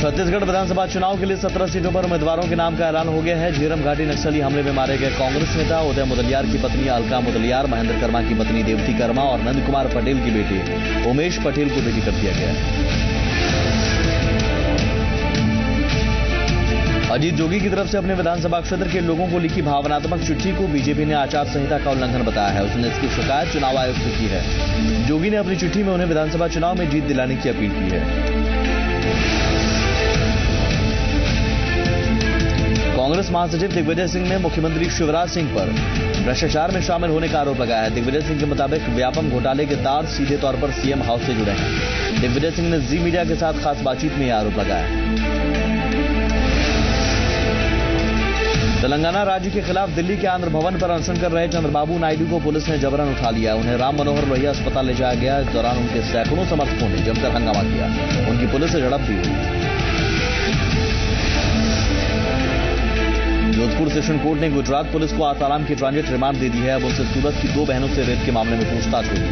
छत्तीसगढ़ विधानसभा चुनाव के लिए 17 सीटों पर उम्मीदवारों के नाम का ऐलान हो गया है। झीरम घाटी नक्सली हमले में मारे गए कांग्रेस नेता उदय मुदलियार की पत्नी अलका मुदलियार, महेंद्र कर्मा की पत्नी देवती कर्मा और नंद कुमार पटेल की बेटी उमेश पटेल को बेटी कर दिया गया है। अजीत जोगी की तरफ से अपने विधानसभा क्षेत्र के लोगों को लिखी भावनात्मक चिट्ठी को बीजेपी ने आचार संहिता का उल्लंघन बताया है। उसने इसकी शिकायत चुनाव आयोग से की है। जोगी ने अपनी चिट्ठी में उन्हें विधानसभा चुनाव में जीत दिलाने की अपील की है। कांग्रेस महासचिव दिग्विजय सिंह ने मुख्यमंत्री शिवराज सिंह पर भ्रष्टाचार में शामिल होने का आरोप लगाया है। दिग्विजय सिंह के मुताबिक व्यापम घोटाले के तार सीधे तौर पर सीएम हाउस से जुड़े हैं। दिग्विजय सिंह ने जी मीडिया के साथ खास बातचीत में यह आरोप लगाया। तेलंगाना राज्य के खिलाफ दिल्ली के आंध्र भवन पर अनशन कर रहे चंद्रबाबू नायडू को पुलिस ने जबरन उठा लिया। उन्हें राम मनोहर लोहिया अस्पताल ले जाया गया। इस दौरान उनके सैकड़ों समर्थकों ने जमकर हंगामा किया। उनकी पुलिस से झड़प भी हुई। जोधपुर सेशन कोर्ट ने गुजरात पुलिस को आसाराम की ट्रांजिट रिमांड दे दी है। अब उनसे सूरत की 2 बहनों से रेप के मामले में पूछताछ होगी।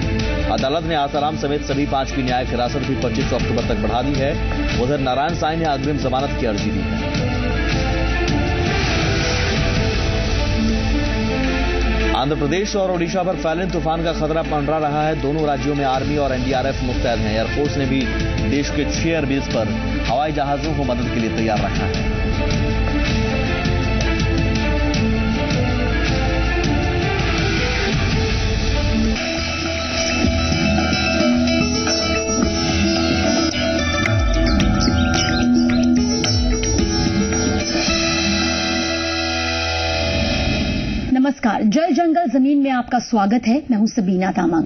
अदालत ने आसाराम समेत सभी 5 की न्यायिक हिरासत भी 25 अक्टूबर तक बढ़ा दी है। उधर नारायण साईं ने अग्रिम जमानत की अर्जी दी है। आंध्र प्रदेश और ओडिशा पर फैलन तूफान का खतरा मंडरा रहा है। दोनों राज्यों में आर्मी और एनडीआरएफ मुस्तैद हैं। एयरफोर्स ने भी देश के 6 एयरबेस पर हवाई जहाजों को मदद के लिए तैयार रखा है। नमस्कार, जल जंगल जमीन में आपका स्वागत है। मैं हूं सबीना तामंग।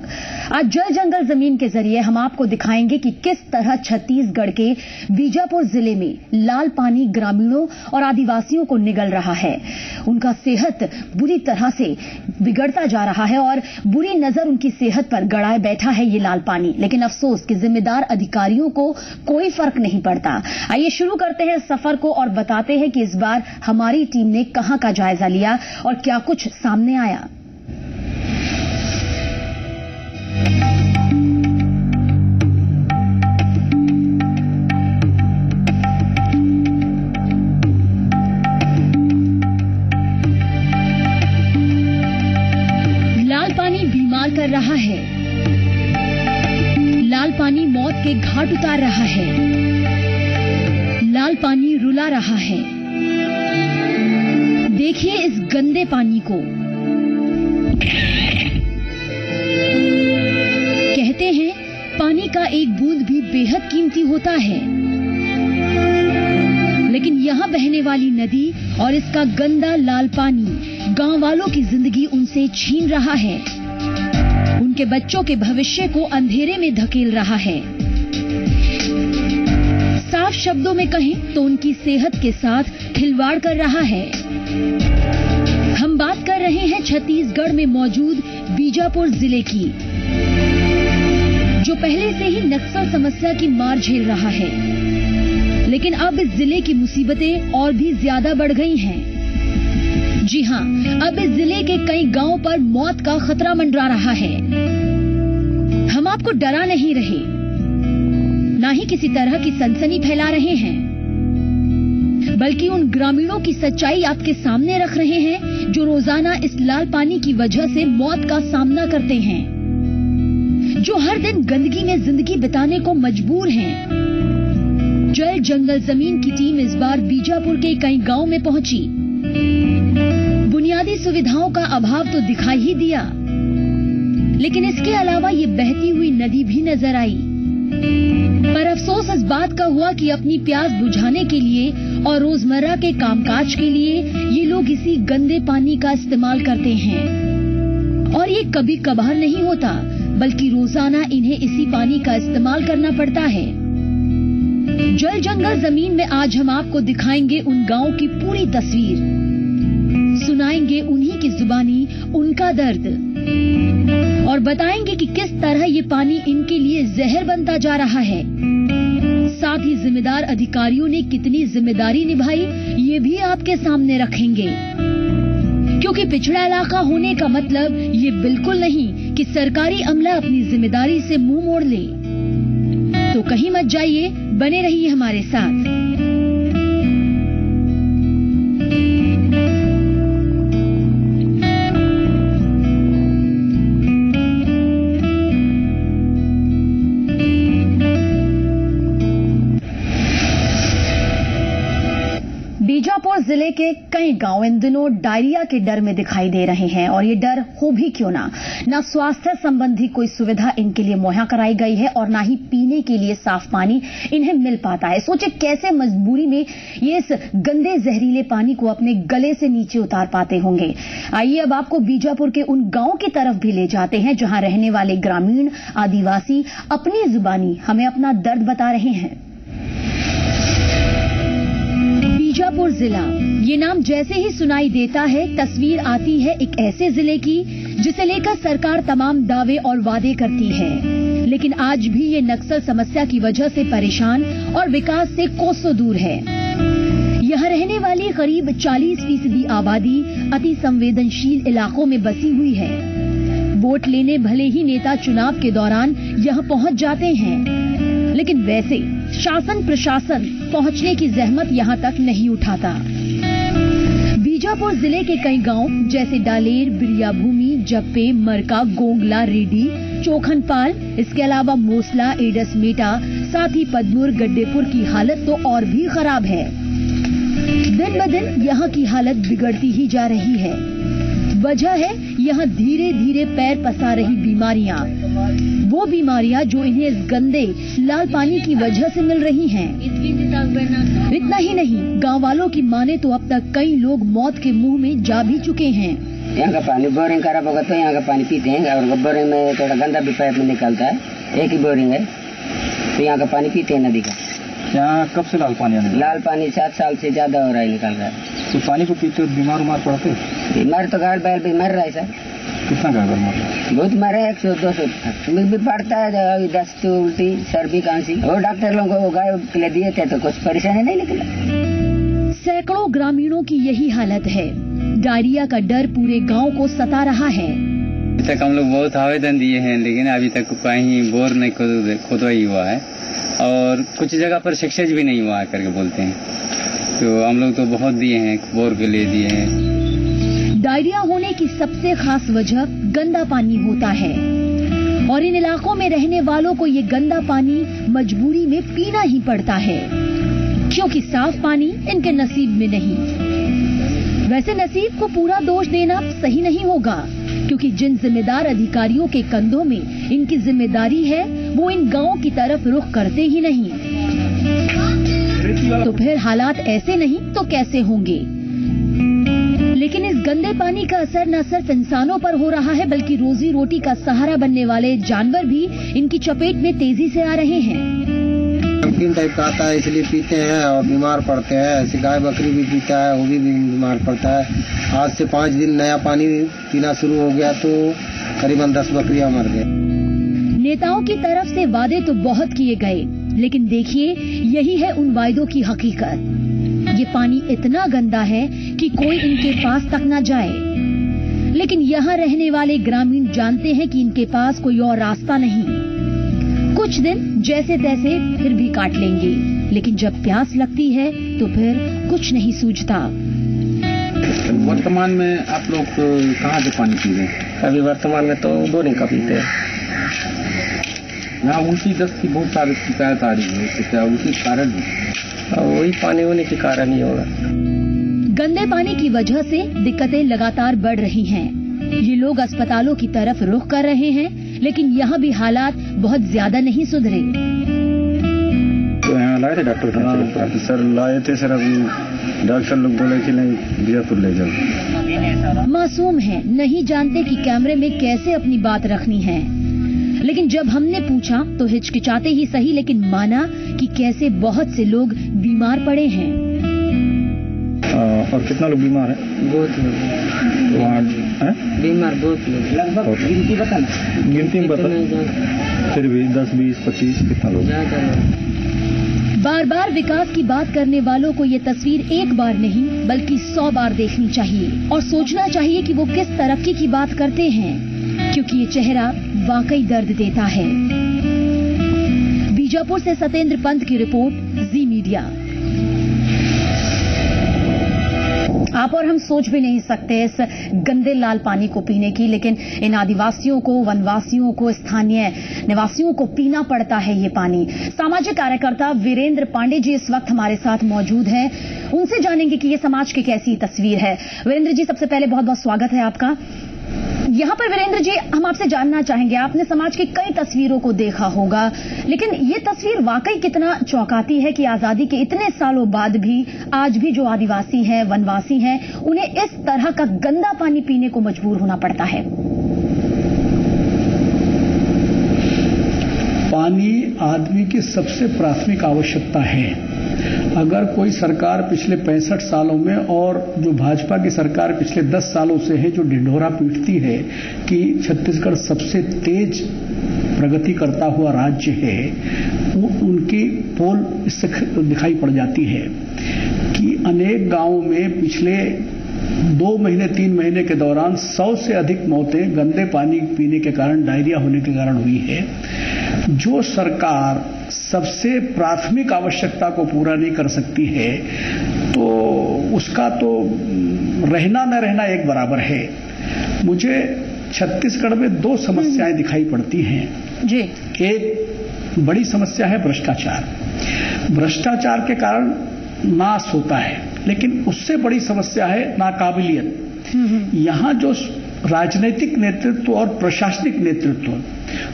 आज जल जंगल जमीन के जरिए हम आपको दिखाएंगे कि किस तरह छत्तीसगढ़ के बीजापुर जिले में लाल पानी ग्रामीणों और आदिवासियों को निगल रहा है। उनका सेहत बुरी तरह से बिगड़ता जा रहा है और बुरी नजर उनकी सेहत पर गड़ाए बैठा है ये लाल पानी। लेकिन अफसोस कि जिम्मेदार अधिकारियों को कोई फर्क नहीं पड़ता। आइए शुरू करते हैं सफर को और बताते हैं कि इस बार हमारी टीम ने कहां का जायजा लिया और क्या कुछ सामने आया। लाल पानी बीमार कर रहा है। लाल पानी मौत के घाट उतार रहा है। लाल पानी रुला रहा है। देखिए इस गंदे पानी को। कहते हैं पानी का एक बूंद भी बेहद कीमती होता है, लेकिन यहाँ बहने वाली नदी और इसका गंदा लाल पानी गांव वालों की जिंदगी उनसे छीन रहा है। उनके बच्चों के भविष्य को अंधेरे में धकेल रहा है। साफ शब्दों में कहें तो उनकी सेहत के साथ खिलवाड़ कर रहा है। हम बात कर रहे हैं छत्तीसगढ़ में मौजूद बीजापुर जिले की, जो पहले से ही नक्सल समस्या की मार झेल रहा है। लेकिन अब इस जिले की मुसीबतें और भी ज्यादा बढ़ गई हैं। जी हां, अब इस जिले के कई गांवों पर मौत का खतरा मंडरा रहा है। हम आपको डरा नहीं रहे, ना ही किसी तरह की सनसनी फैला रहे हैं, बल्कि उन ग्रामीणों की सच्चाई आपके सामने रख रहे हैं जो रोजाना इस लाल पानी की वजह से मौत का सामना करते हैं, जो हर दिन गंदगी में जिंदगी बिताने को मजबूर हैं। जल जंगल जमीन की टीम इस बार बीजापुर के कई गांव में पहुंची। बुनियादी सुविधाओं का अभाव तो दिखाई ही दिया, लेकिन इसके अलावा ये बहती हुई नदी भी नजर आई। पर अफसोस इस बात का हुआ कि अपनी प्यास बुझाने के लिए और रोजमर्रा के कामकाज के लिए ये लोग इसी गंदे पानी का इस्तेमाल करते हैं। और ये कभी कभार नहीं होता, बल्कि रोजाना इन्हें इसी पानी का इस्तेमाल करना पड़ता है। जल जंगल जमीन में आज हम आपको दिखाएंगे उन गांव की पूरी तस्वीर, सुनाएंगे उन्हीं की जुबानी उनका दर्द और बताएंगे कि किस तरह ये पानी इनके लिए जहर बनता जा रहा है। साथ ही जिम्मेदार अधिकारियों ने कितनी जिम्मेदारी निभाई ये भी आपके सामने रखेंगे, क्योंकि पिछड़ा इलाका होने का मतलब ये बिल्कुल नहीं कि सरकारी अमला अपनी जिम्मेदारी से मुंह मोड़ ले। तो कहीं मत जाइए, बने रहिए हमारे साथ। जिले के कई गांव इन दिनों डायरिया के डर में दिखाई दे रहे हैं और ये डर हो भी क्यों ना स्वास्थ्य संबंधी कोई सुविधा इनके लिए मुहैया कराई गई है और ना ही पीने के लिए साफ पानी इन्हें मिल पाता है। सोचे कैसे मजबूरी में ये इस गंदे जहरीले पानी को अपने गले से नीचे उतार पाते होंगे। आइए अब आपको बीजापुर के उन गांव की तरफ भी ले जाते हैं जहां रहने वाले ग्रामीण आदिवासी अपनी जुबानी हमें अपना दर्द बता रहे हैं। बीजापुर जिला, ये नाम जैसे ही सुनाई देता है तस्वीर आती है एक ऐसे जिले की जिसे लेकर सरकार तमाम दावे और वादे करती है, लेकिन आज भी ये नक्सल समस्या की वजह से परेशान और विकास से कोसों दूर है। यहाँ रहने वाली करीब 40% आबादी अति संवेदनशील इलाकों में बसी हुई है। वोट लेने भले ही नेता चुनाव के दौरान यहाँ पहुँच जाते हैं, लेकिन वैसे शासन प्रशासन पहुंचने की जहमत यहां तक नहीं उठाता। बीजापुर जिले के कई गांव जैसे डालेर, बिरिया भूमि, जप्पे, मरका, गोंगला, रेडी, चोखनपाल, इसके अलावा मोसला, एडस मेटा, साथ ही पदमूर, गड्डेपुर की हालत तो और भी खराब है। दिन ब दिन यहाँ की हालत बिगड़ती ही जा रही है। वजह है यहाँ धीरे धीरे पैर पसार रही बीमारियाँ, वो बीमारियाँ जो इन्हें इस गंदे लाल पानी की वजह से मिल रही हैं। इतना ही नहीं, गांव वालों की माने तो अब तक कई लोग मौत के मुंह में जा भी चुके हैं। यहाँ का पानी बोरिंग खराब होगा तो यहाँ का पानी पीते हैं और बोरिंग में थोड़ा गंदा भी पाइप में निकलता है। एक ही बोरिंग है तो यहाँ का पानी पीते हैं नदी का। यहाँ कब से लाल पानी आने लगा? लाल पानी 7 साल से ज्यादा हो रहा है, निकल रहा है। तो पानी को पीते हो बीमार पड़ते? बीमार तो गाड़ बैल भी मर रहा है सर। कितना गाड़ बैल मर रहा है? बहुत मर रहा है, 100-200 भी पड़ता है। 10 तो उल्टी, सर्दी, खांसी। और डॉक्टर लोगों को गाय के लिए दिए थे तो कुछ परेशानी नहीं निकला। सैकड़ों ग्रामीणों की यही हालत है। डायरिया का डर पूरे गांव को सता रहा है। अभी तक हम लोग बहुत आवेदन दिए हैं, लेकिन अभी तक कहीं बोर नहीं खोदवाई हुआ है और कुछ जगह पर सक्सेस भी नहीं हुआ करके बोलते हैं। तो हम लोग तो बहुत दिए हैं, बोर के लिए दिए हैं। डायरिया होने की सबसे खास वजह गंदा पानी होता है और इन इलाकों में रहने वालों को ये गंदा पानी मजबूरी में पीना ही पड़ता है, क्योंकि साफ पानी इनके नसीब में नहीं। वैसे नसीब को पूरा दोष देना सही नहीं होगा, क्योंकि जिन जिम्मेदार अधिकारियों के कंधों में इनकी जिम्मेदारी है वो इन गांवों की तरफ रुख करते ही नहीं। तो फिर हालात ऐसे नहीं तो कैसे होंगे? लेकिन इस गंदे पानी का असर न सिर्फ इंसानों पर हो रहा है, बल्कि रोजी रोटी का सहारा बनने वाले जानवर भी इनकी चपेट में तेजी से आ रहे हैं। नमकीन टाइप का आता है, इसलिए पीते हैं और बीमार पड़ते हैं। ऐसी गाय बकरी भी पीता है, वो भी बीमार पड़ता है। आज से 5 दिन नया पानी पीना शुरू हो गया तो करीबन 10 बकरियां मर गए। नेताओं की तरफ से वादे तो बहुत किए गए, लेकिन देखिए यही है उन वायदों की हकीकत। ये पानी इतना गंदा है कि कोई इनके पास तक न जाए, लेकिन यहाँ रहने वाले ग्रामीण जानते हैं कि इनके पास कोई और रास्ता नहीं। कुछ दिन जैसे तैसे फिर भी काट लेंगे, लेकिन जब प्यास लगती है तो फिर कुछ नहीं सूझता। वर्तमान में आप लोग कहाँ से पानी पी रहे हैं? अभी वर्तमान में तो बोरिंग का पीते हैं। यहाँ उल्टी दस्त की बहुत सारी शिकायत आ रही है, इससे क्या उसी कारण वही पानी होने के कारण ही होगा। गंदे पानी की वजह से दिक्कतें लगातार बढ़ रही हैं। ये लोग अस्पतालों की तरफ रुख कर रहे हैं, लेकिन यहाँ भी हालात बहुत ज्यादा नहीं सुधरे। तो यहाँ लाए थे डॉक्टर? सर लाए थे सर, अभी डॉक्टर लोग बोले कि नहीं बीजापुर ले जाओ। मासूम हैं, नहीं जानते कि कैमरे में कैसे अपनी बात रखनी है, लेकिन जब हमने पूछा तो हिचकिचाते ही सही, लेकिन माना कि कैसे बहुत से लोग बीमार पड़े हैं। और कितना लोग बीमार है? बहुत लोग वहाँ बीमार, बहुत लोग। लगभग गिनती बताना, गिनती में बता, फिर भी 10, 20, 25 कितना लोग? बार बार विकास की बात करने वालों को ये तस्वीर एक बार नहीं बल्कि 100 बार देखनी चाहिए और सोचना चाहिए कि वो किस तरक्की की बात करते हैं, क्योंकि ये चेहरा वाकई दर्द देता है। बीजापुर से सतेंद्र पंत की रिपोर्ट, जी मीडिया। आप और हम सोच भी नहीं सकते इस गंदे लाल पानी को पीने की, लेकिन इन आदिवासियों को, वनवासियों को, स्थानीय निवासियों को पीना पड़ता है ये पानी। सामाजिक कार्यकर्ता वीरेंद्र पांडे जी इस वक्त हमारे साथ मौजूद हैं, उनसे जानेंगे कि ये समाज की कैसी तस्वीर है। वीरेंद्र जी, सबसे पहले बहुत बहुत स्वागत है आपका यहाँ पर। वीरेंद्र जी, हम आपसे जानना चाहेंगे, आपने समाज की कई तस्वीरों को देखा होगा, लेकिन ये तस्वीर वाकई कितना चौंकाती है कि आजादी के इतने सालों बाद भी आज भी जो आदिवासी हैं, वनवासी हैं, उन्हें इस तरह का गंदा पानी पीने को मजबूर होना पड़ता है। पानी आदमी की सबसे प्राथमिक आवश्यकता है। अगर कोई सरकार पिछले 65 सालों में, और जो भाजपा की सरकार पिछले 10 सालों से है, जो ढिंढोरा पीटती है कि छत्तीसगढ़ सबसे तेज प्रगति करता हुआ राज्य है, उनकी पोल इससे दिखाई पड़ जाती है कि अनेक गांवों में पिछले 2 महीने 3 महीने के दौरान 100 से अधिक मौतें गंदे पानी पीने के कारण, डायरिया होने के कारण हुई है। जो सरकार सबसे प्राथमिक आवश्यकता को पूरा नहीं कर सकती है, तो उसका तो रहना न रहना एक बराबर है। मुझे छत्तीसगढ़ में 2 समस्याएं दिखाई पड़ती हैं जी। एक बड़ी समस्या है भ्रष्टाचार। भ्रष्टाचार के कारण नाश होता है, लेकिन उससे बड़ी समस्या है नाकाबिलियत। यहां जो राजनीतिक नेतृत्व और प्रशासनिक नेतृत्व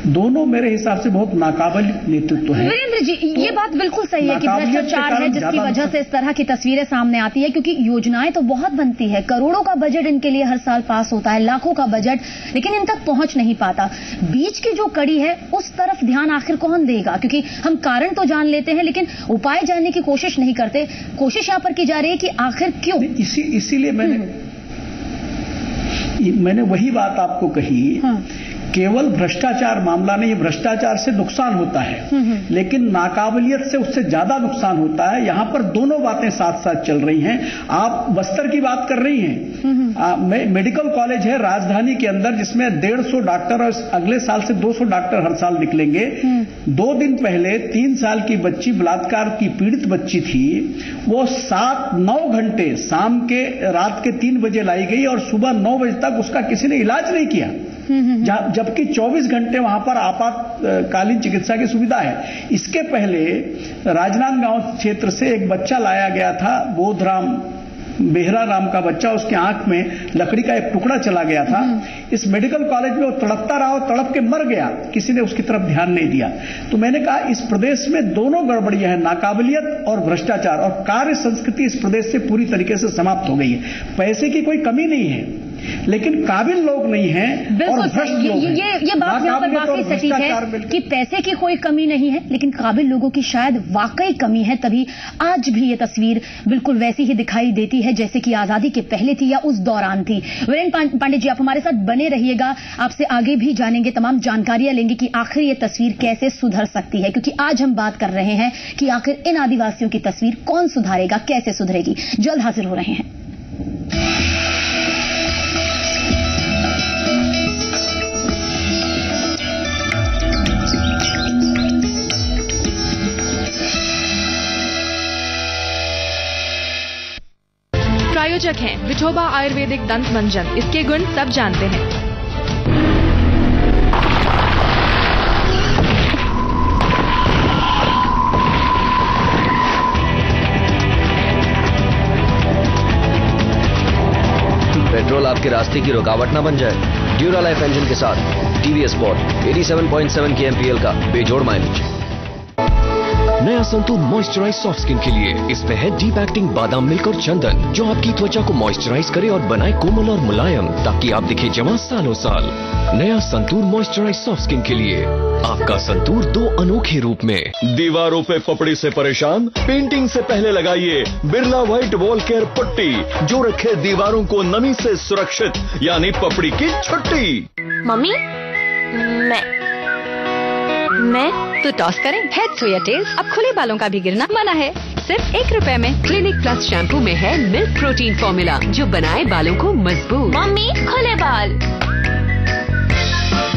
दोनों मेरे हिसाब से बहुत नाकाबिल नेतृत्व है। वीरेंद्र जी, ये बात बिल्कुल सही है कि भ्रष्टाचार है जिसकी वजह से इस तरह की तस्वीरें सामने आती है, क्योंकि योजनाएं तो बहुत बनती है, करोड़ों का बजट इनके लिए हर साल पास होता है, लाखों का बजट, लेकिन इन तक पहुंच नहीं पाता। बीच की जो कड़ी है उस तरफ ध्यान आखिर कौन देगा? क्योंकि हम कारण तो जान लेते हैं, लेकिन उपाय जानने की कोशिश नहीं करते। कोशिश यहां पर की जा रही है कि आखिर क्यों। इसीलिए मैंने वही बात आपको कही। हाँ। केवल भ्रष्टाचार मामला नहीं, भ्रष्टाचार से नुकसान होता है, लेकिन नाकाबिलियत से उससे ज्यादा नुकसान होता है। यहां पर दोनों बातें साथ साथ चल रही हैं। आप बस्तर की बात कर रही हैं, मेडिकल कॉलेज है राजधानी के अंदर जिसमें 150 डॉक्टर, और अगले साल से 200 डॉक्टर हर साल निकलेंगे। 2 दिन पहले 3 साल की बच्ची, बलात्कार की पीड़ित बच्ची थी, वो 7-9 घंटे शाम के रात के 3 बजे लाई गई और सुबह 9 बजे तक उसका किसी ने इलाज नहीं किया, जबकि 24 घंटे वहां पर आपातकालीन चिकित्सा की सुविधा है। इसके पहले राजनांदगांव क्षेत्र से एक बच्चा लाया गया था, बोधराम बेहरा राम का बच्चा, उसके आंख में लकड़ी का एक टुकड़ा चला गया था। इस मेडिकल कॉलेज में वो तड़पता रहा और तड़प के मर गया, किसी ने उसकी तरफ ध्यान नहीं दिया। तो मैंने कहा इस प्रदेश में दोनों गड़बड़ियां हैं, नाकाबिलियत और भ्रष्टाचार, और कार्य संस्कृति इस प्रदेश से पूरी तरीके से समाप्त हो गई है। पैसे की कोई कमी नहीं है, लेकिन काबिल लोग नहीं हैं और भ्रष्ट लोग हैं। ये बात यहाँ पर वाकई सटीक है कि पैसे की कोई कमी नहीं है, लेकिन काबिल लोगों की शायद वाकई कमी है, तभी आज भी ये तस्वीर बिल्कुल वैसी ही दिखाई देती है जैसे कि आजादी के पहले थी या उस दौरान थी। वीरेंद्र पांडे जी, आप हमारे साथ बने रहिएगा, आपसे आगे भी जानेंगे, तमाम जानकारियां लेंगे कि आखिर ये तस्वीर कैसे सुधर सकती है, क्योंकि आज हम बात कर रहे हैं कि आखिर इन आदिवासियों की तस्वीर कौन सुधारेगा, कैसे सुधरेगी। जल्द हाजिर हो रहे हैं। प्रायोजक हैं विठोबा आयुर्वेदिक दंत मंजन, इसके गुण सब जानते हैं। पेट्रोल आपके रास्ते की रुकावट ना बन जाए। ड्यूरा लाइफ इंजन के साथ टीवीएस स्पोर्ट 87.7 kmpl का बेजोड़ माइलेज। नया संतूर मॉइस्चराइज सॉफ्ट स्किन के लिए, इसमें है डीप एक्टिंग बादाम मिल्क और चंदन, जो आपकी त्वचा को मॉइस्चराइज करे और बनाए कोमल और मुलायम, ताकि आप दिखे जवां सालों साल। नया संतूर मॉइस्चराइज सॉफ्ट स्किन के लिए, आपका संतूर 2 अनोखे रूप में। दीवारों पे पपड़ी से परेशान? पेंटिंग से पहले लगाइए बिरला व्हाइट वॉल केयर पट्टी, जो रखे दीवारों को नमी से सुरक्षित, यानी पपड़ी की छुट्टी। मम्मी, मैं तो टॉस करें। हेड्स हो या टेल्स, अब खुले बालों का भी गिरना मना है। सिर्फ 1 रुपए में क्लिनिक प्लस शैम्पू में है मिल्क प्रोटीन फॉर्मूला, जो बनाए बालों को मजबूत। मम्मी, खुले बाल।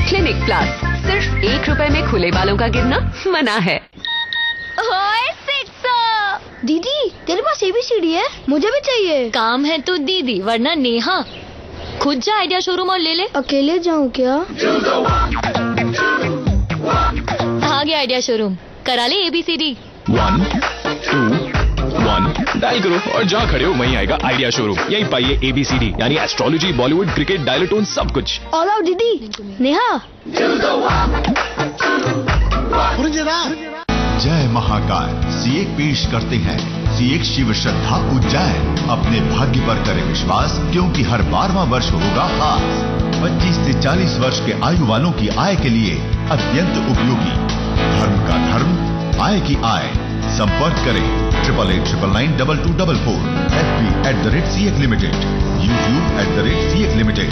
क्लिनिक प्लस, सिर्फ 1 रुपए में खुले बालों का गिरना मना है। दीदी, तेरे पास ABCD है, मुझे भी चाहिए। काम है तो दीदी वरना नेहा। खुद जा आइडिया शोरूम और ले ले। अकेले जाऊँ क्या? आ गया आइडिया शोरूम, करा ले ABCD। 1 2 1 डायल करो और जहाँ खड़े हो वहीं आएगा आइडिया शोरूम। यहीं पाइए ABCD यानी एस्ट्रोलॉजी, बॉलीवुड, क्रिकेट, डायलोटोन, सब कुछ। ऑल आउट दीदी। नेहा जय महाकाल C1 पेश करते हैं C1 शिव श्रद्धा उज्जैन। अपने भाग्य पर करें विश्वास, क्योंकि हर 12वां वर्ष होगा खास। 25 से 40 वर्ष के आयु वालों की आय के लिए अत्यंत उपयोगी। धर्म का धर्म, आय की आय। संपर्क करें 8889922244, FB @C1 Limited, YouTube @C1 Limited।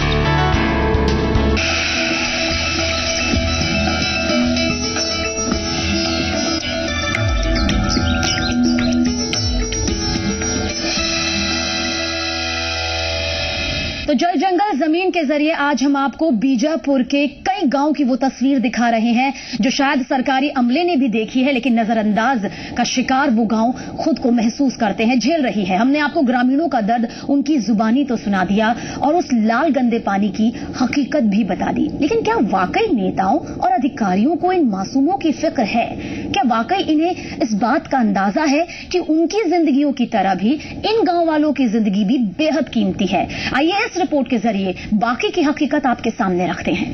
तो जल जंगल जमीन के जरिए आज हम आपको बीजापुर के कई गांव की वो तस्वीर दिखा रहे हैं जो शायद सरकारी अमले ने भी देखी है, लेकिन नजरअंदाज का शिकार वो गांव खुद को महसूस करते हैं, झेल रही है। हमने आपको ग्रामीणों का दर्द उनकी जुबानी तो सुना दिया और उस लाल गंदे पानी की हकीकत भी बता दी, लेकिन क्या वाकई नेताओं और अधिकारियों को इन मासूमों की फिक्र है? क्या वाकई इन्हें इस बात का अंदाजा है कि उनकी जिंदगियों की तरह भी इन गांव वालों की जिंदगी भी बेहद कीमती है? आइए इस रिपोर्ट के जरिए बाकी की हकीकत आपके सामने रखते हैं।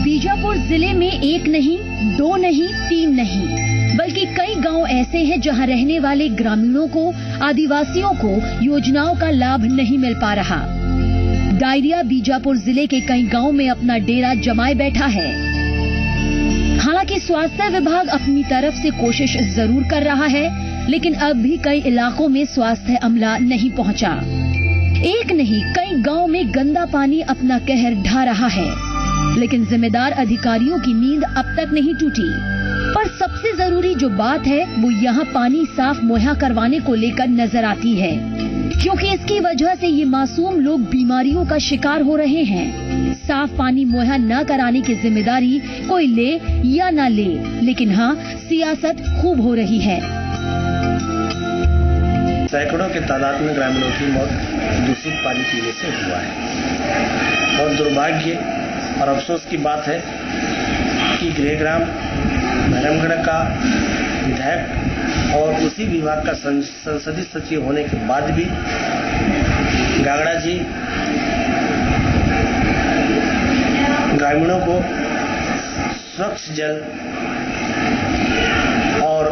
बीजापुर जिले में एक नहीं, दो नहीं, तीन नहीं, बल्कि कई गांव ऐसे हैं जहां रहने वाले ग्रामीणों को, आदिवासियों को योजनाओं का लाभ नहीं मिल पा रहा। डायरिया बीजापुर जिले के कई गांव में अपना डेरा जमाए बैठा है। हालांकि स्वास्थ्य विभाग अपनी तरफ से कोशिश जरूर कर रहा है, लेकिन अब भी कई इलाकों में स्वास्थ्य अमला नहीं पहुंचा। एक नहीं, कई गांव में गंदा पानी अपना कहर ढा रहा है, लेकिन जिम्मेदार अधिकारियों की नींद अब तक नहीं टूटी। पर सबसे जरूरी जो बात है वो यहाँ पानी साफ मुहैया करवाने को लेकर नजर आती है, क्योंकि इसकी वजह से ये मासूम लोग बीमारियों का शिकार हो रहे हैं। साफ पानी मुहैया न कराने की जिम्मेदारी कोई ले या न ले, लेकिन हाँ, सियासत खूब हो रही है। सैकड़ों के तादाद में ग्रामीणों की मौत दूषित पानी पीने से हुआ है। और दुर्भाग्य और अफसोस की बात है कि गृहग्राम भैरमगढ़ का विधायक और उसी विभाग का संसदीय सचिव होने के बाद भी गागड़ा जी ग्रामीणों को स्वच्छ जल और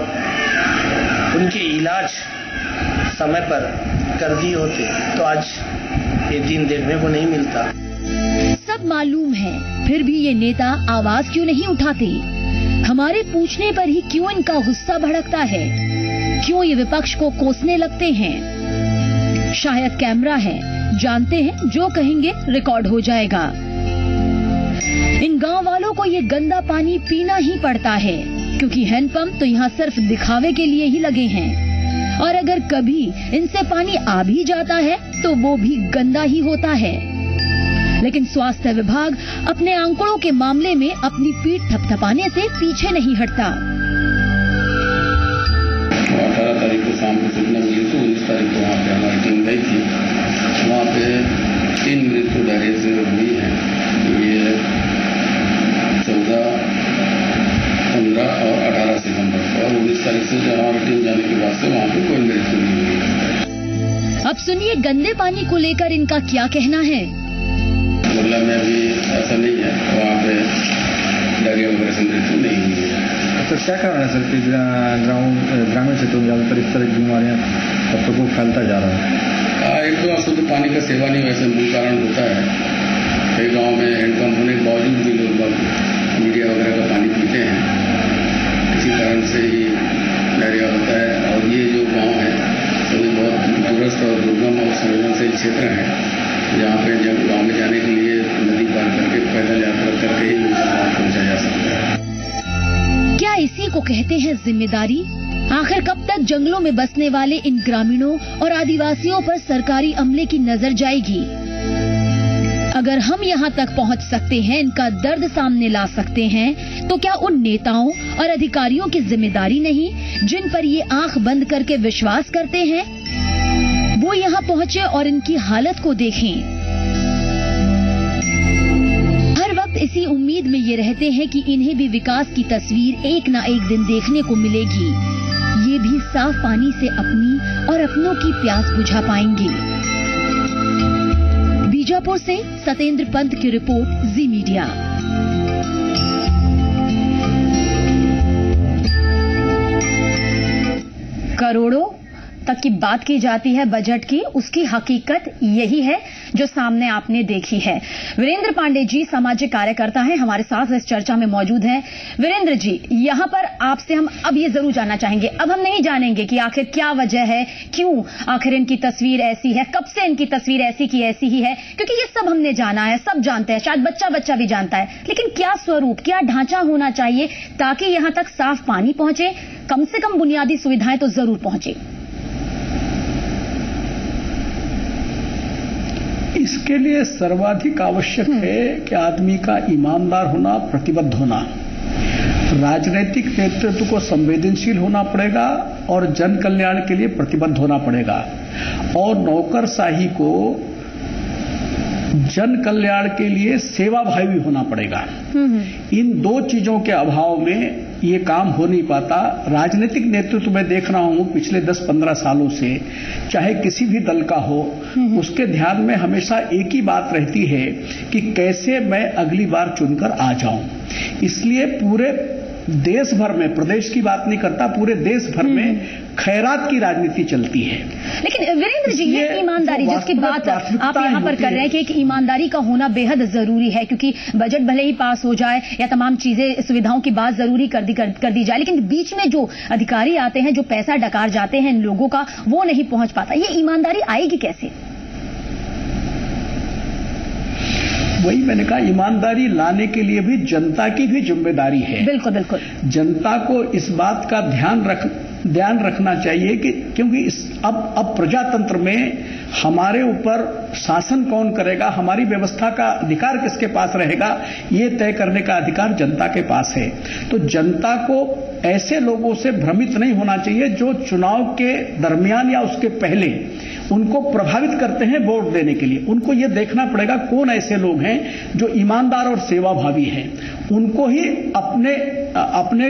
उनके इलाज समय पर कर दिए होते तो आज ये दिन देखने को नहीं मिलता। सब मालूम है, फिर भी ये नेता आवाज क्यों नहीं उठाते? हमारे पूछने पर ही क्यों इनका गुस्सा भड़कता है? क्यों ये विपक्ष को कोसने लगते हैं? शायद कैमरा है, जानते हैं जो कहेंगे रिकॉर्ड हो जाएगा। इन गांव वालों को ये गंदा पानी पीना ही पड़ता है, क्योंकि हैंडपंप तो यहाँ सिर्फ दिखावे के लिए ही लगे हैं, और अगर कभी इनसे पानी आ भी जाता है तो वो भी गंदा ही होता है। लेकिन स्वास्थ्य विभाग अपने आंकड़ों के मामले में अपनी पीठ थपथपाने से पीछे नहीं हटता। 18 तारीख को शाम को सूचना मिली तो 19 तारीख को वहाँ पे हमारी टीम गई थी। वहाँ पे 3 मृत्यु डायरिया से हुई है। ये 14, 15 और 18 सितंबर को, और 19 तारीख से हमारी टीम जाने के बाद से वहाँ पे कोई मृत्यु नहीं हुई। अब सुनिए गंदे पानी को लेकर इनका क्या कहना है। मुल्ला में अभी ऐसा नहीं है, वहाँ पे डायरिया वगैरह से मृत्यु नहीं हुई है। तो क्या कारण है सर कि ग्रामीण क्षेत्रों में ज्यादातर इस तरह की बीमारियां अब तक फैलता जा रहा है? एक तो अशुद्ध पानी का सेवन ही वैसे मूल कारण होता है। कई गाँव में हैंडपंप होने के बावजूद भी लोग मीडिया वगैरह का पानी पीते हैं, इसी कारण से ही डायरिया होता है। और ये जो गाँव है सभी बहुत दूरस्थ और दुर्गम और संवेदनशील क्षेत्र हैं, जहाँ पे जब गाँव में जाने के लिए नदी पार करके पैदल यात्रा करके ही पहुंचा जा सकता है। क्या इसी को कहते हैं जिम्मेदारी? आखिर कब तक जंगलों में बसने वाले इन ग्रामीणों और आदिवासियों पर सरकारी अमले की नजर जाएगी? अगर हम यहाँ तक पहुँच सकते हैं, इनका दर्द सामने ला सकते हैं, तो क्या उन नेताओं और अधिकारियों की जिम्मेदारी नहीं जिन पर ये आंख बंद करके विश्वास करते हैं? वो यहाँ पहुँचे और इनकी हालत को देखें। हर वक्त इसी उम्मीद में ये रहते हैं कि इन्हें भी विकास की तस्वीर एक ना एक दिन देखने को मिलेगी। ये भी साफ पानी से अपनी और अपनों की प्यास बुझा पाएंगे। बीजापुर से सतेंद्र पंत की रिपोर्ट, जी मीडिया। करोड़ों तक की बात की जाती है बजट की, उसकी हकीकत यही है जो सामने आपने देखी है। वीरेंद्र पांडे जी सामाजिक कार्यकर्ता हैं, हमारे साथ इस चर्चा में मौजूद हैं। वीरेंद्र जी, यहाँ पर आपसे हम अब ये जरूर जानना चाहेंगे, अब हम नहीं जानेंगे कि आखिर क्या वजह है, क्यों आखिर इनकी तस्वीर ऐसी है, कब से इनकी तस्वीर ऐसी की ऐसी ही है, क्योंकि ये सब हमने जाना है, सब जानते हैं, शायद बच्चा भी जानता है, लेकिन क्या स्वरूप, क्या ढांचा होना चाहिए ताकि यहाँ तक साफ पानी पहुंचे, कम से कम बुनियादी सुविधाएं तो जरूर पहुंचे। इसके लिए सर्वाधिक आवश्यक है कि आदमी का ईमानदार होना, प्रतिबद्ध होना, राजनीतिक नेतृत्व को संवेदनशील होना पड़ेगा और जन कल्याण के लिए प्रतिबद्ध होना पड़ेगा, और नौकरशाही को जन कल्याण के लिए सेवाभावी होना पड़ेगा। इन दो चीजों के अभाव में ये काम हो नहीं पाता। राजनीतिक नेतृत्व में देख रहा हूं पिछले 10-15 सालों से, चाहे किसी भी दल का हो, उसके ध्यान में हमेशा एक ही बात रहती है कि कैसे मैं अगली बार चुनकर आ जाऊं। इसलिए पूरे देश भर में, प्रदेश की बात नहीं करता, पूरे देश भर में खैरात की राजनीति चलती है। लेकिन वीरेंद्र जी, ये ईमानदारी जिसकी बात आप यहाँ पर कर रहे हैं कि एक ईमानदारी का होना बेहद जरूरी है, क्योंकि बजट भले ही पास हो जाए या तमाम चीजें, सुविधाओं की बात जरूरी कर दी जाए, लेकिन बीच में जो अधिकारी आते हैं, जो पैसा डकार जाते हैं इन लोगों का, वो नहीं पहुंच पाता। ये ईमानदारी आएगी कैसे? वही मैंने कहा, ईमानदारी लाने के लिए भी जनता की भी जिम्मेदारी है। बिल्कुल बिल्कुल। जनता को इस बात का ध्यान रखना चाहिए कि क्योंकि अब प्रजातंत्र में हमारे ऊपर शासन कौन करेगा, हमारी व्यवस्था का अधिकार किसके पास रहेगा, ये तय करने का अधिकार जनता के पास है। तो जनता को ऐसे लोगों से भ्रमित नहीं होना चाहिए जो चुनाव के दरमियान या उसके पहले उनको प्रभावित करते हैं वोट देने के लिए। उनको ये देखना पड़ेगा कौन ऐसे लोग हैं जो ईमानदार और सेवाभावी हैं, उनको ही अपने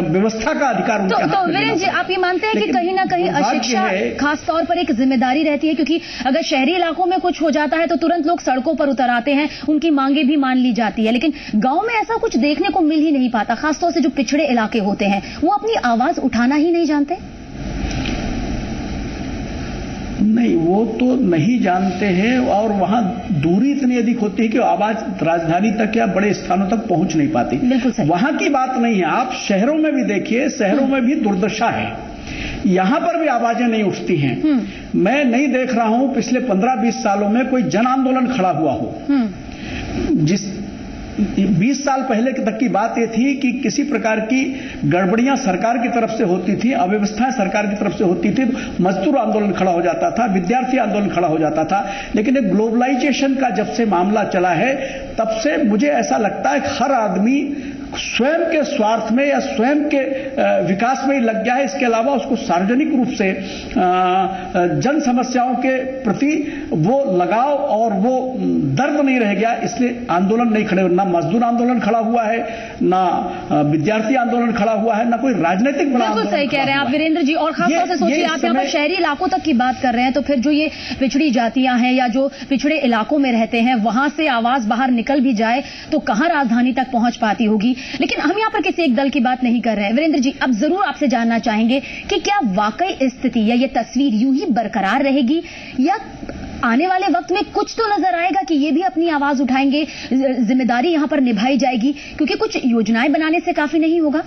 व्यवस्था का अधिकार उनके हाथ में वीरेंद्र जी, आप ये मानते हैं कि कहीं ना कहीं अशिक्षा खास तौर पर एक जिम्मेदारी रहती है, क्योंकि अगर शहरी इलाकों में कुछ हो जाता है तो तुरंत लोग सड़कों पर उतर आते हैं, उनकी मांगे भी मान ली जाती है, लेकिन गांव में ऐसा कुछ देखने को मिल ही नहीं पाता। खासतौर से जो पिछड़े इलाके होते हैं, वो अपनी आवाज उठाना ही नहीं जानते। नहीं, वो तो नहीं जानते हैं, और वहां दूरी इतनी अधिक होती है कि आवाज राजधानी तक या बड़े स्थानों तक पहुंच नहीं पाती। वहां की बात नहीं है, आप शहरों में भी देखिए, शहरों में भी दुर्दशा है, यहां पर भी आवाजें नहीं उठती हैं। मैं नहीं देख रहा हूं पिछले 15-20 सालों में कोई जन आंदोलन खड़ा हुआ हो। 20 साल पहले तक की बात ये थी कि किसी प्रकार की गड़बड़ियां सरकार की तरफ से होती थी, अव्यवस्थाएं सरकार की तरफ से होती थी, मजदूर आंदोलन खड़ा हो जाता था, विद्यार्थी आंदोलन खड़ा हो जाता था। लेकिन एक ग्लोबलाइजेशन का जब से मामला चला है, तब से मुझे ऐसा लगता है कि हर आदमी स्वयं के स्वार्थ में या स्वयं के विकास में ही लग गया है। इसके अलावा उसको सार्वजनिक रूप से जन समस्याओं के प्रति वो लगाव और वो दर्द नहीं रह गया, इसलिए आंदोलन नहीं खड़े। ना मजदूर आंदोलन खड़ा हुआ है, ना विद्यार्थी आंदोलन खड़ा हुआ है, ना कोई राजनीतिक बड़ा आंदोलन। सही कह रहे हैं आप वीरेंद्र जी। और खासतौर से सोचिए, आप यहाँ पर शहरी इलाकों तक की बात कर रहे हैं, तो फिर जो ये पिछड़ी जातियां हैं या जो पिछड़े इलाकों में रहते हैं, वहां से आवाज बाहर निकल भी जाए तो कहां राजधानी तक पहुंच पाती होगी। लेकिन हम यहाँ पर किसी एक दल की बात नहीं कर रहे हैं। वीरेंद्र जी, अब जरूर आपसे जानना चाहेंगे कि क्या वाकई स्थिति या ये तस्वीर यूं ही बरकरार रहेगी, या आने वाले वक्त में कुछ तो नजर आएगा कि ये भी अपनी आवाज उठाएंगे, जिम्मेदारी यहाँ पर निभाई जाएगी, क्योंकि कुछ योजनाएं बनाने से काफी नहीं होगा।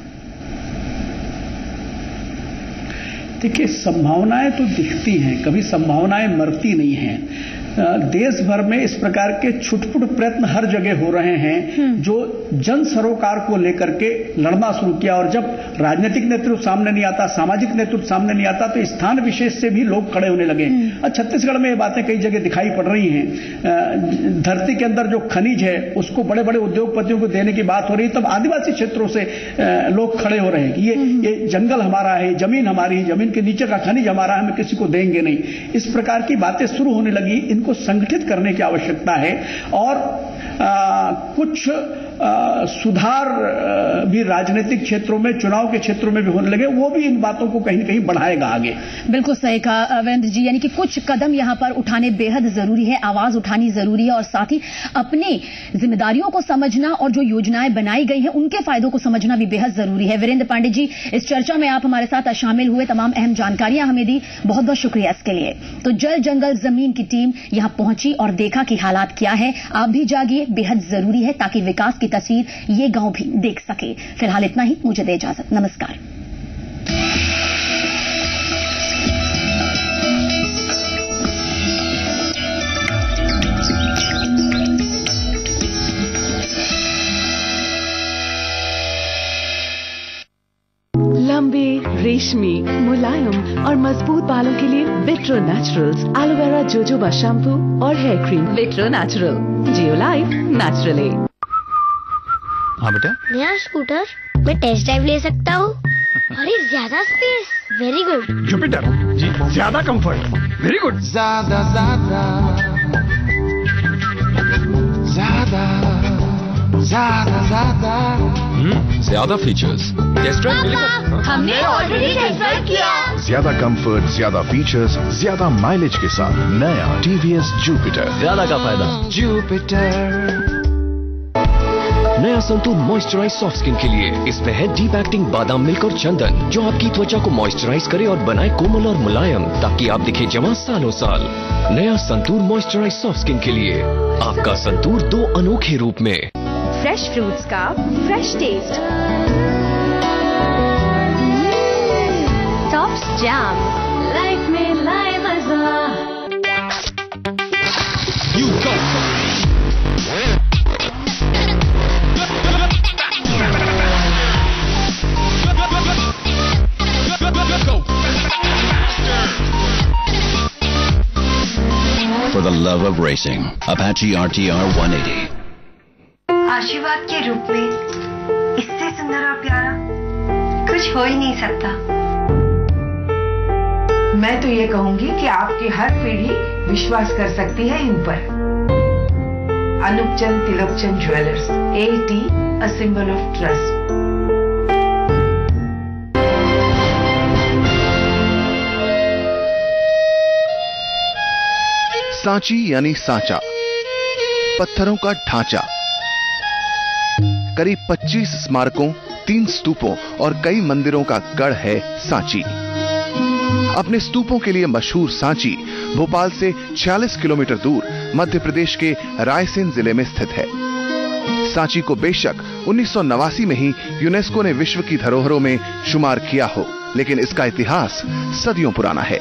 देखिए, संभावनाएं तो दिखती हैं, कभी संभावनाएं मरती नहीं हैं। देश भर में इस प्रकार के छुटपुट प्रयत्न हर जगह हो रहे हैं जो जन सरोकार को लेकर के लड़ना शुरू किया। और जब राजनीतिक नेतृत्व सामने नहीं आता, सामाजिक नेतृत्व सामने नहीं आता, तो स्थान विशेष से भी लोग खड़े होने लगे। और छत्तीसगढ़ में ये बातें कई जगह दिखाई पड़ रही हैं। धरती के अंदर जो खनिज है उसको बड़े बड़े उद्योगपतियों को देने की बात हो रही है, तब आदिवासी क्षेत्रों से लोग खड़े हो रहे हैं कि ये जंगल हमारा है, जमीन हमारी है, जमीन के नीचे का खनिज हमारा है, हम किसी को देंगे नहीं। इस प्रकार की बातें शुरू होने लगी। इनको संगठित करने की आवश्यकता है और कुछ सुधार भी राजनीतिक क्षेत्रों में, चुनाव के क्षेत्रों में भी होने लगे, वो भी इन बातों को कहीं न कहीं बढ़ाएगा आगे। बिल्कुल सही कहा वीरेंद्र जी, यानी कि कुछ कदम यहां पर उठाने बेहद जरूरी है, आवाज उठानी जरूरी है और साथ ही अपनी जिम्मेदारियों को समझना और जो योजनाएं बनाई गई हैं उनके फायदों को समझना भी बेहद जरूरी है। वीरेंद्र पांडे जी, इस चर्चा में आप हमारे साथ शामिल हुए, तमाम अहम जानकारियां हमें दी, बहुत बहुत शुक्रिया इसके लिए। तो जल जंगल जमीन की टीम यहां पहुंची और देखा कि हालात क्या है। आप भी जागिए, बेहद जरूरी है ताकि विकास की तस्वीर ये गांव भी देख सके। फिलहाल इतना ही, मुझे दे इजाजत, नमस्कार। लंबे, रेशमी, मुलायम और मजबूत बालों के लिए vitro naturals aloe vera jojoba shampoo और हेयर क्रीम। विट्रो नेचुरल, जियो लाइफ नेचुरली। हाँ बेटा। नया स्कूटर, मैं टेस्ट ड्राइव ले सकता हूँ? अरे ज्यादा स्पेस, वेरी गुड। जुपिटर जी, ज्यादा कंफर्ट, वेरी गुड। ज्यादा ज्यादा ज्यादा ज्यादा ज्यादा ज्यादा फीचर्स। टेस्ट ड्राइव मिलेगा? हमने ऑलरेडी टेस्ट ड्राइव किया। ज्यादा कंफर्ट, ज्यादा फीचर्स, ज्यादा माइलेज के साथ नया टीवीएस जुपिटर। ज्यादा का फायदा जुपिटर। नया संतूर मॉइस्चराइज सॉफ्ट स्किन के लिए। इसमें है डीप एक्टिंग बादाम मिल्क और चंदन जो आपकी त्वचा को मॉइस्चराइज करे और बनाए कोमल और मुलायम ताकि आप दिखे जवां सालों साल। नया संतूर मॉइस्चराइज सॉफ्ट स्किन के लिए। आपका संतूर 2 अनोखे रूप में। फ्रेश फ्रूट्स का fresh taste, soft jam, life में लाए मजा। You go. For the love of racing, Apache RTR 180. आशीर्वाद के रूप में इससे सुंदर और प्यारा कुछ हो ही नहीं सकता। मैं तो ये कहूंगी कि आपकी हर पीढ़ी विश्वास कर सकती है इन पर। Anupchand Tilakchand jewellers, AT, a symbol of trust. Sanchi यानी सांचा, पत्थरों का ढांचा। करीब 25 स्मारकों, 3 स्तूपों और कई मंदिरों का गढ़ है सांची। अपने स्तूपों के लिए मशहूर सांची भोपाल से 46 किलोमीटर दूर मध्य प्रदेश के रायसेन जिले में स्थित है। सांची को बेशक 1989 में ही यूनेस्को ने विश्व की धरोहरों में शुमार किया हो, लेकिन इसका इतिहास सदियों पुराना है।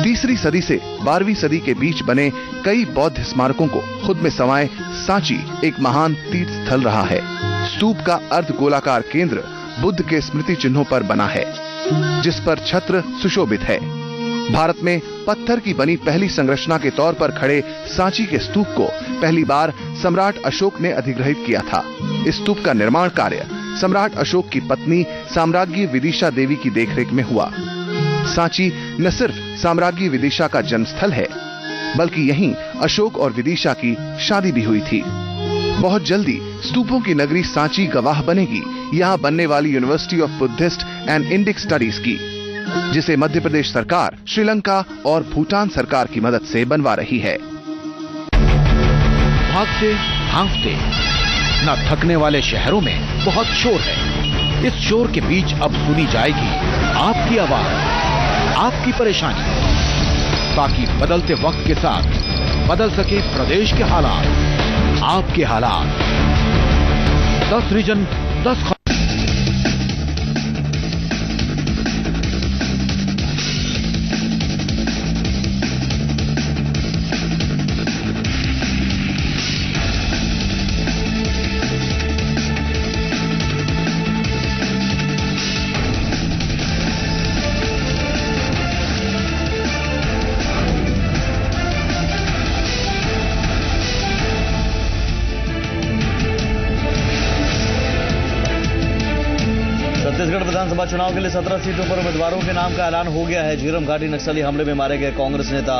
3री सदी से 12वीं सदी के बीच बने कई बौद्ध स्मारकों को खुद में समाये सांची एक महान तीर्थ स्थल रहा है। स्तूप का अर्ध गोलाकार केंद्र बुद्ध के स्मृति चिन्हों पर बना है, जिस पर छत्र सुशोभित है। भारत में पत्थर की बनी पहली संरचना के तौर पर खड़े सांची के स्तूप को पहली बार सम्राट अशोक ने अधिग्रहित किया था। इस स्तूप का निर्माण कार्य सम्राट अशोक की पत्नी साम्राज्ञी विदिशा देवी की देखरेख में हुआ। सांची न सिर्फ साम्राज्ञी विदिशा का जन्मस्थल है, बल्कि यहीं अशोक और विदिशा की शादी भी हुई थी। बहुत जल्दी स्तूपों की नगरी सांची गवाह बनेगी यहाँ बनने वाली university of Buddhist and Indic studies की, जिसे मध्य प्रदेश सरकार श्रीलंका और भूटान सरकार की मदद से बनवा रही है। भागते भागते न थकने वाले शहरों में बहुत शोर है। इस शोर के बीच अब सुनी जाएगी आपकी आवाज, आपकी परेशानी, ताकि बदलते वक्त के साथ बदल सके प्रदेश के हालात, आपके हालात। 10 रीजन 10 छत्तीसगढ़ विधानसभा चुनाव के लिए 17 सीटों पर उम्मीदवारों के नाम का ऐलान हो गया है। झीरम घाटी नक्सली हमले में मारे गए कांग्रेस नेता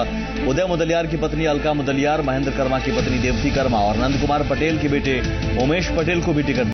उदय मुदलियार की पत्नी अलका मुदलियार, महेंद्र कर्मा की पत्नी देवती कर्मा और नंद कुमार पटेल के बेटे उमेश पटेल को भी टिकट